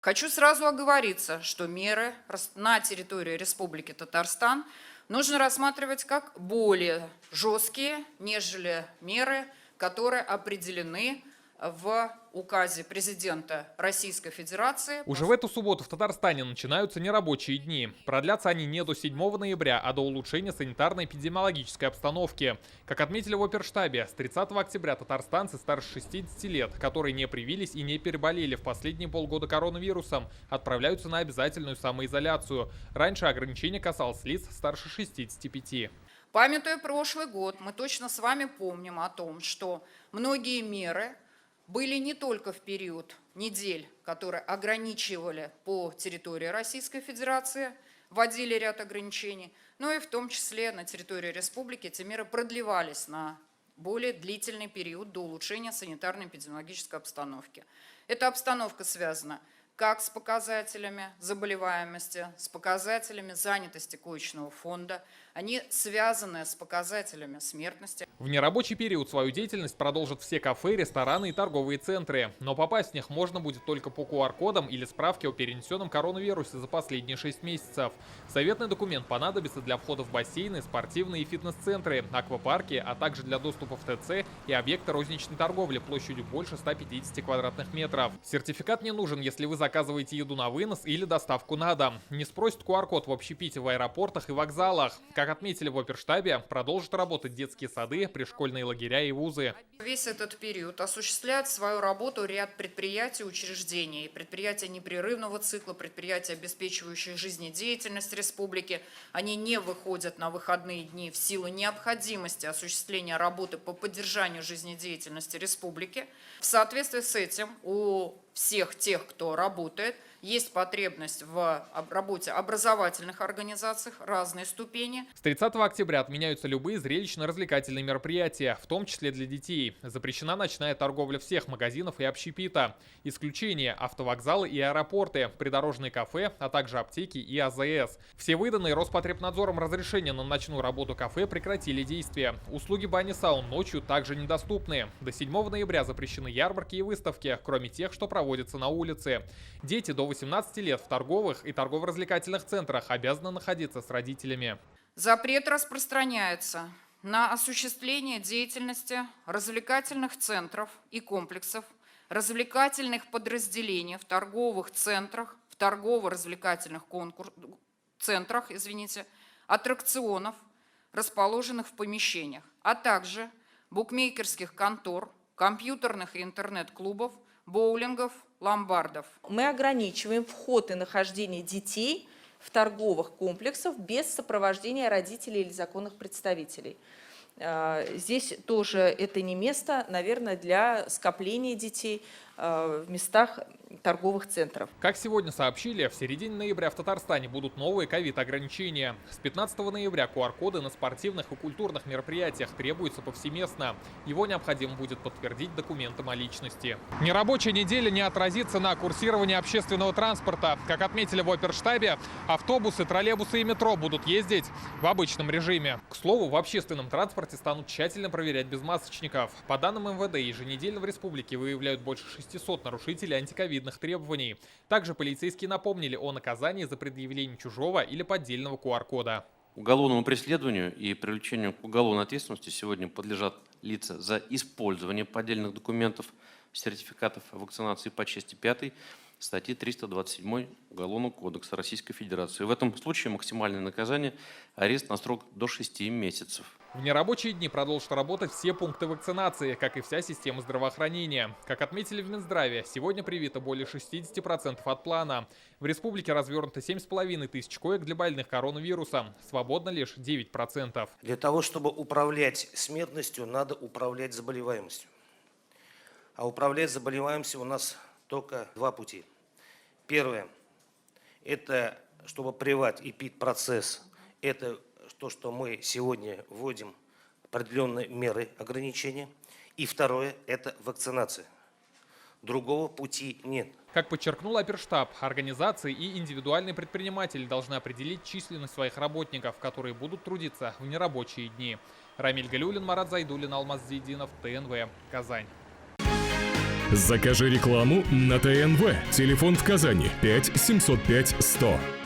Хочу сразу оговориться, что меры на территории Республики Татарстан нужно рассматривать как более жесткие, нежели меры, которые определены в указе президента Российской Федерации. Уже в эту субботу в Татарстане начинаются нерабочие дни. Продлятся они не до 7 ноября, а до улучшения санитарно-эпидемиологической обстановки. Как отметили в оперштабе, с 30 октября татарстанцы старше 60 лет, которые не привились и не переболели в последние полгода коронавирусом, отправляются на обязательную самоизоляцию. Раньше ограничение касалось лиц старше 65. Памятуя прошлый год, мы точно с вами помним о том, что многие меры были не только в период недель, которые ограничивали по территории Российской Федерации, вводили ряд ограничений, но и в том числе на территории республики эти меры продлевались на более длительный период до улучшения санитарно-эпидемиологической обстановки. Эта обстановка связана как с показателями заболеваемости, с показателями занятости коечного фонда. Они связаны с показателями смертности. В нерабочий период свою деятельность продолжат все кафе, рестораны и торговые центры. Но попасть в них можно будет только по QR-кодам или справке о перенесенном коронавирусе за последние 6 месяцев. Заветный документ понадобится для входа в бассейны, спортивные и фитнес-центры, аквапарки, а также для доступа в ТЦ и объекты розничной торговли площадью больше 150 квадратных метров. Сертификат не нужен, если вы заказываете еду на вынос или доставку на дом. Не спросят QR-код в общепите в аэропортах и вокзалах. Как отметили в оперштабе, продолжат работать детские сады, пришкольные лагеря и вузы. Весь этот период осуществляет свою работу ряд предприятий и учреждений. Предприятия непрерывного цикла, предприятия, обеспечивающие жизнедеятельность республики. Они не выходят на выходные дни в силу необходимости осуществления работы по поддержанию жизнедеятельности республики. В соответствии с этим у всех тех, кто работает, есть потребность в работе образовательных организациях разной ступени. С 30 октября отменяются любые зрелищно-развлекательные мероприятия, в том числе для детей. Запрещена ночная торговля всех магазинов и общепита. Исключение – автовокзалы и аэропорты, придорожные кафе, а также аптеки и АЗС. Все выданные Роспотребнадзором разрешения на ночную работу кафе прекратили действие. Услуги бани-саун ночью также недоступны. До 7 ноября запрещены ярмарки и выставки, кроме тех, что проводятся на улице. Дети до 18 лет в торговых и торгово-развлекательных центрах обязаны находиться с родителями. Запрет распространяется на осуществление деятельности развлекательных центров и комплексов, развлекательных подразделений в торговых центрах, в торгово-развлекательных центрах, аттракционов, расположенных в помещениях, а также букмекерских контор, компьютерных и интернет-клубов, боулингов, ломбардов. Мы ограничиваем вход и нахождение детей в торговых комплексах без сопровождения родителей или законных представителей. Здесь тоже это не место, наверное, для скопления детей в местах торговых центров. Как сегодня сообщили, в середине ноября в Татарстане будут новые ковид-ограничения. С 15 ноября QR-коды на спортивных и культурных мероприятиях требуются повсеместно. Его необходимо будет подтвердить документом о личности. Нерабочая неделя не отразится на курсировании общественного транспорта. Как отметили в оперштабе, автобусы, троллейбусы и метро будут ездить в обычном режиме. К слову, в общественном транспорте станут тщательно проверять безмасочников. По данным МВД, еженедельно в республике выявляют больше 600 нарушителей антиковидных требований. Также полицейские напомнили о наказании за предъявление чужого или поддельного QR-кода. Уголовному преследованию и привлечению к уголовной ответственности сегодня подлежат лица за использование поддельных документов, сертификатов о вакцинации по части 5 статьи 327 Уголовного кодекса Российской Федерации. В этом случае максимальное наказание – арест на срок до 6 месяцев. В нерабочие дни продолжат работать все пункты вакцинации, как и вся система здравоохранения. Как отметили в Минздраве, сегодня привито более 60% от плана. В республике развернуто 7,5 тысяч коек для больных коронавирусом. Свободно лишь 9%. Для того, чтобы управлять смертностью, надо управлять заболеваемостью. А управлять заболеваемостью у нас только два пути. Первое – это чтобы привать и пить процесс. Это то, что мы сегодня вводим определенные меры ограничения. И второе – это вакцинация. Другого пути нет. Как подчеркнул оперштаб, организации и индивидуальные предприниматели должны определить численность своих работников, которые будут трудиться в нерабочие дни. Рамиль Галиуллин, Марат Зайдуллин, Алмаз Зейдинов, ТНВ, Казань. Закажи рекламу на ТНВ. Телефон в Казани 5 705 100.